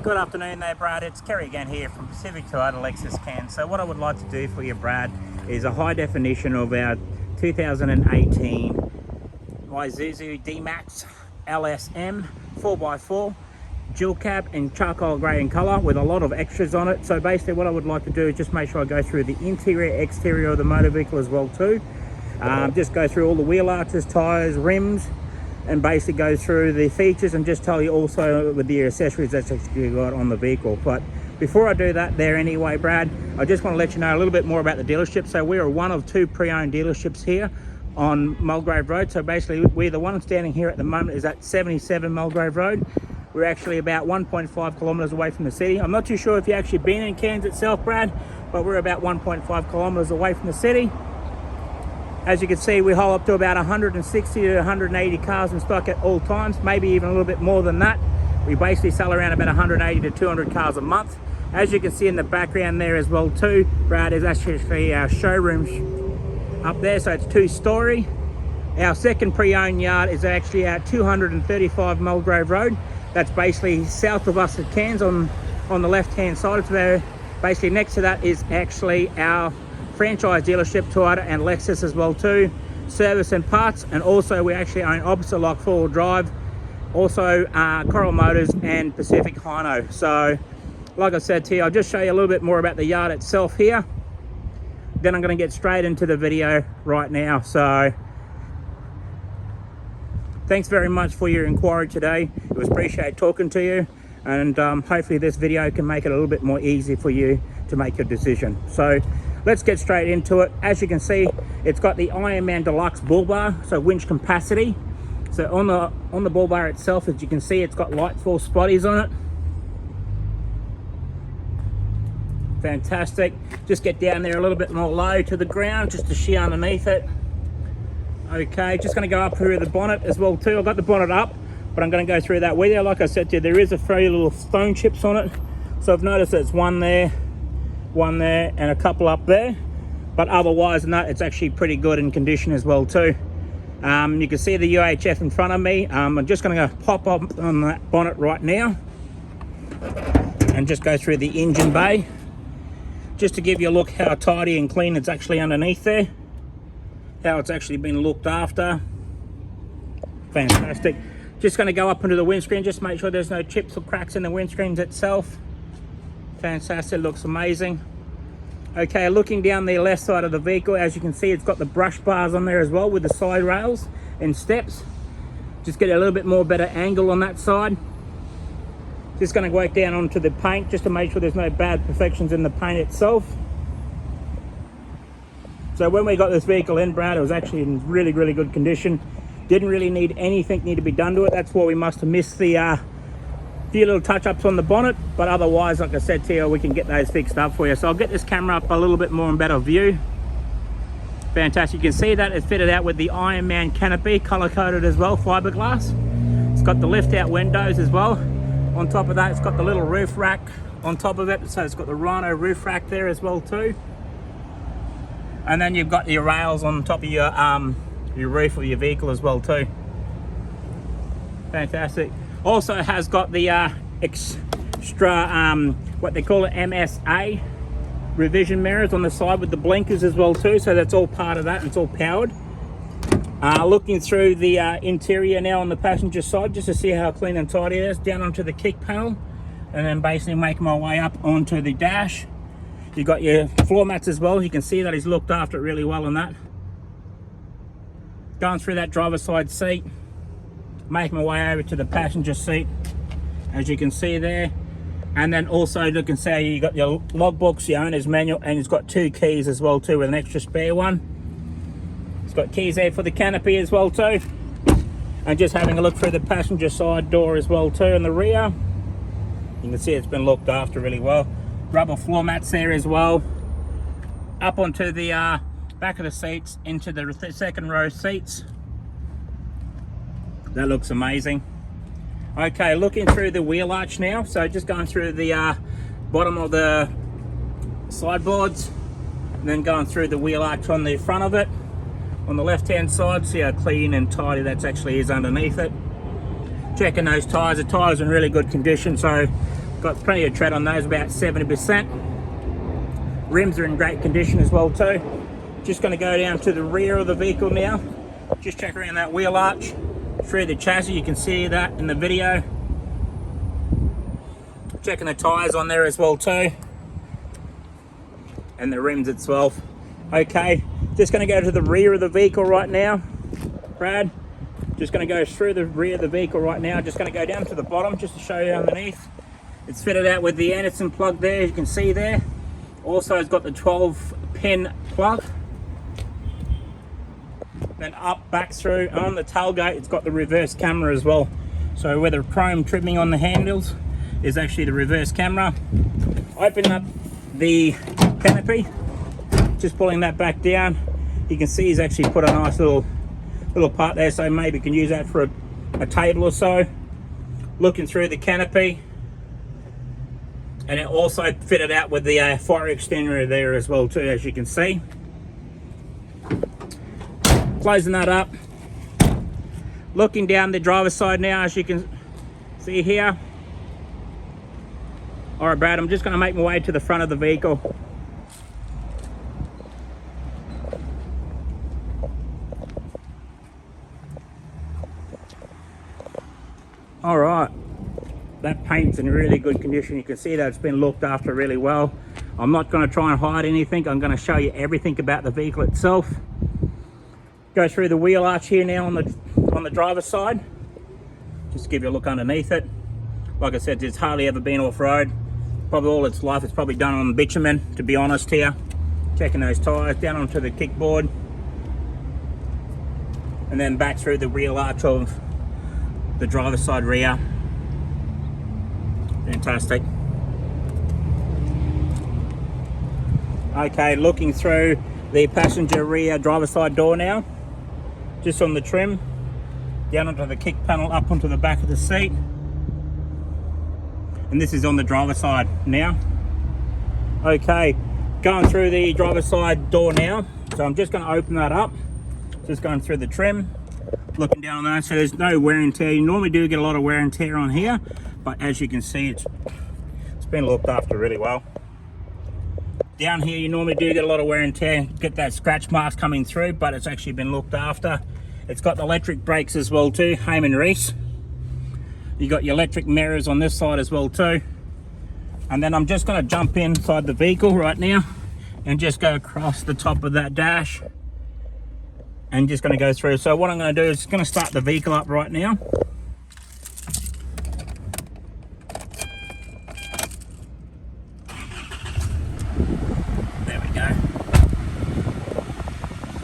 Good afternoon there, Brad. It's Kerry again here from Pacific Toyota Lexus Cairns. So what I would like to do for you, Brad, is a high definition of our 2018 Isuzu Dmax LSM 4x4 dual cab in charcoal grey in colour with a lot of extras on it. So basically what I would like to do is just make sure I go through the interior, exterior of the motor vehicle as well too. Just go through all the wheel arches, tyres, rims, and basically go through the features and just tell you also with the accessories that's actually got on the vehicle. But before I do that there anyway, Brad, I just want to let you know a little bit more about the dealership. So we are one of two pre-owned dealerships here on Mulgrave Road. So basically we're the one standing here at the moment is at 77 Mulgrave Road. We're actually about 1.5 kilometres away from the city. I'm not too sure if you've actually been in Cairns itself, Brad, but we're about 1.5 kilometres away from the city. As you can see, we haul up to about 160 to 180 cars in stock at all times, maybe even a little bit more than that. We basically sell around about 180 to 200 cars a month. As you can see in the background there as well too, Brad, is actually our showroom up there, so it's two-storey. Our second pre-owned yard is actually at 235 Mulgrave Road. That's basically south of us at Cairns on the left-hand side. It's where basically next to that is actually our franchise dealership, Toyota and Lexus as well too, service and parts, and also we actually own opposite lock four-wheel drive, also Coral Motors and Pacific Hino. So like I said to you, I'll just show you a little bit more about the yard itself here, then I'm going to get straight into the video right now. So thanks very much for your inquiry today. It was appreciated talking to you, and hopefully this video can make it a little bit more easy for you to make your decision. So let's get straight into it. As you can see, it's got the Ironman Deluxe bull bar, so winch capacity. So on the bull bar itself, as you can see, it's got light fall spotties on it. Fantastic. Just get down there a little bit more low to the ground, just to shear underneath it. Okay, just going to go up through the bonnet as well too. I've got the bonnet up, but I'm going to go through that with you. Like I said to you, there is a few little stone chips on it. So I've noticed there's one there, and a couple up there, but otherwise no, it's actually pretty good in condition as well too. You can see the UHF in front of me. I'm just going to go pop up on that bonnet right now and just go through the engine bay just to give you a look how tidy and clean it's actually underneath there, how it's actually been looked after. Fantastic. Just going to go up into the windscreen, just make sure there's no chips or cracks in the windscreens itself. Fantastic, looks amazing. Okay, looking down the left side of the vehicle, as you can see, it's got the brush bars on there as well with the side rails and steps. Just get a little bit more better angle on that side. Just going to work down onto the paint just to make sure there's no bad imperfections in the paint itself. So when we got this vehicle in, Brad, it was actually in really, really good condition. Didn't really need anything to be done to it. That's why we must have missed the few little touch-ups on the bonnet, but otherwise, like I said to you, we can get those fixed up for you. So I'll get this camera up a little bit more and better view. Fantastic. You can see that it's fitted out with the Ironman canopy, color-coded as well, fiberglass. It's got the lift-out windows as well. On top of that, it's got the little roof rack on top of it, so it's got the Rhino roof rack there as well too. And then you've got your rails on top of your roof of your vehicle as well too. Fantastic. Also has got the extra what they call it, MSA revision mirrors on the side with the blinkers as well too, so that's all part of that, and it's all powered. Looking through the interior now on the passenger side just to see how clean and tidy it is, down onto the kick panel, and then basically making my way up onto the dash. You've got your floor mats as well. You can see that he's looked after it really well on that. Going through that driver's side seat, making my way over to the passenger seat, as you can see there. And then also you can see you got your logbooks, your owner's manual, and it's got two keys as well too, with an extra spare one. It's got keys there for the canopy as well too. And just having a look through the passenger side door as well too in the rear, you can see it's been looked after really well. Rubber floor mats there as well. Up onto the back of the seats, into the second row seats. That looks amazing. Okay, looking through the wheel arch now. So just going through the bottom of the sideboards, and then going through the wheel arch on the front of it. On the left hand side, see how clean and tidy that actually is underneath it. Checking those tyres, the tyres are in really good condition, so Got plenty of tread on those, about 70%. Rims are in great condition as well too. Just going to go down to the rear of the vehicle now. Just check around that wheel arch through the chassis. You can see that in the video. Checking the tyres on there as well too, and the rims itself. Okay, just going to go to the rear of the vehicle right now, Brad. Just going to go through the rear of the vehicle right now. Just going to go down to the bottom just to show you underneath. It's fitted out with the Anderson plug there, as you can see there. Also, it's got the 12-pin plug. Then up, back through on the tailgate, it's got the reverse camera as well. So where the chrome trimming on the handles is actually the reverse camera. Open up the canopy, just pulling that back down. You can see he's actually put a nice little part there, so maybe you can use that for a table or so. Looking through the canopy, and it also fitted out with the fire extinguisher there as well too, as you can see. Closing that up. Looking down the driver's side now, as you can see here. All right, Brad, I'm just going to make my way to the front of the vehicle. All right, that paint's in really good condition. You can see that it's been looked after really well. I'm not going to try and hide anything. I'm going to show you everything about the vehicle itself. Go through the wheel arch here now on the driver's side. Just to give you a look underneath it. Like I said, it's hardly ever been off-road. Probably all its life it's probably done on bitumen, to be honest here. Checking those tyres, down onto the kickboard. And then back through the wheel arch of the driver's side rear. Fantastic. Okay, looking through the passenger rear driver's side door now. Just on the trim. Down onto the kick panel, up onto the back of the seat. And this is on the driver's side now. Okay, going through the driver's side door now. So I'm just going to open that up. Just going through the trim, looking down on that. So there's no wear and tear. You normally do get a lot of wear and tear on here, but as you can see, it's been looked after really well. Down here, you normally do get a lot of wear and tear, get that scratch marks coming through, but it's actually been looked after. It's got the electric brakes as well too, Heyman Reese. You got your electric mirrors on this side as well too. And then I'm just going to jump inside the vehicle right now and just go across the top of that dash and just going to go through. So what I'm going to do is going to start the vehicle up right now. There we go.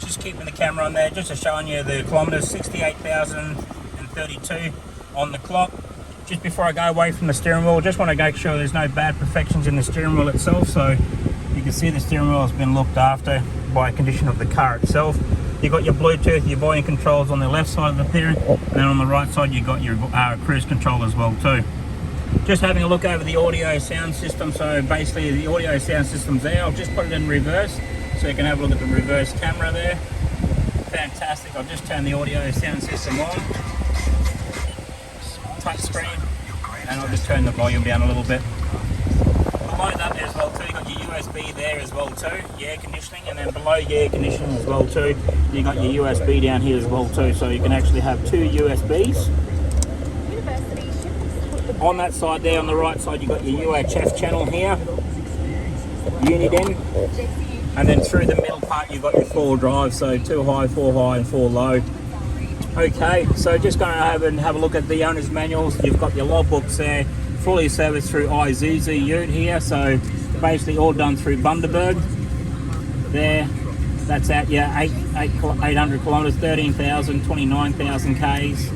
Just keeping the camera on there, just to showing you the kilometers, 68,032 on the clock. Just before I go away from the steering wheel, just want to make sure there's no bad perfections in the steering wheel itself. So you can see the steering wheel has been looked after by condition of the car itself. You've got your Bluetooth, your volume controls on the left side of the steering, and then on the right side you've got your cruise control as well too. Just having a look over the audio sound system. So basically the audio sound system's there. I'll just put it in reverse so you can have a look at the reverse camera there. Fantastic. I'll just turn the audio sound system on. Touch screen, and I'll just turn the volume down a little bit. Below that as well too, you got your USB there as well too, your air conditioning, and then below your air conditioning as well too, you got your USB down here as well too, so you can actually have two USBs. On that side there, on the right side, you got your UHF channel here, unit in, and then through the middle part you've got your 4 drive, so 2 high, 4 high, and 4 low. Okay, so just going to have a look at the owner's manuals. You've got your logbooks there, fully serviced through Isuzu Ute here, so basically all done through Bundaberg. There, that's at your 800 kilometres, 13,000, 29,000 Ks.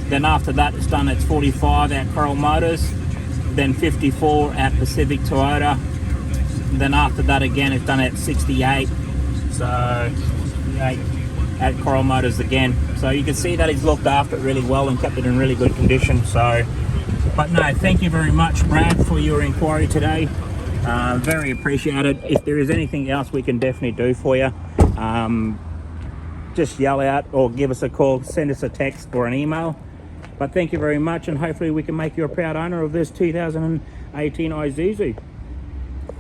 Then after that it's done at 45 at Coral Motors, then 54 at Pacific Toyota. Then after that again it's done at 68, so 68 at Coral Motors again. So you can see that he's looked after it really well and kept it in really good condition. So, but no, thank you very much, Brad, for your inquiry today. Very appreciated. If there is anything else we can definitely do for you, just yell out or give us a call, send us a text or an email, But thank you very much, and hopefully we can make you a proud owner of this 2018 Isuzu.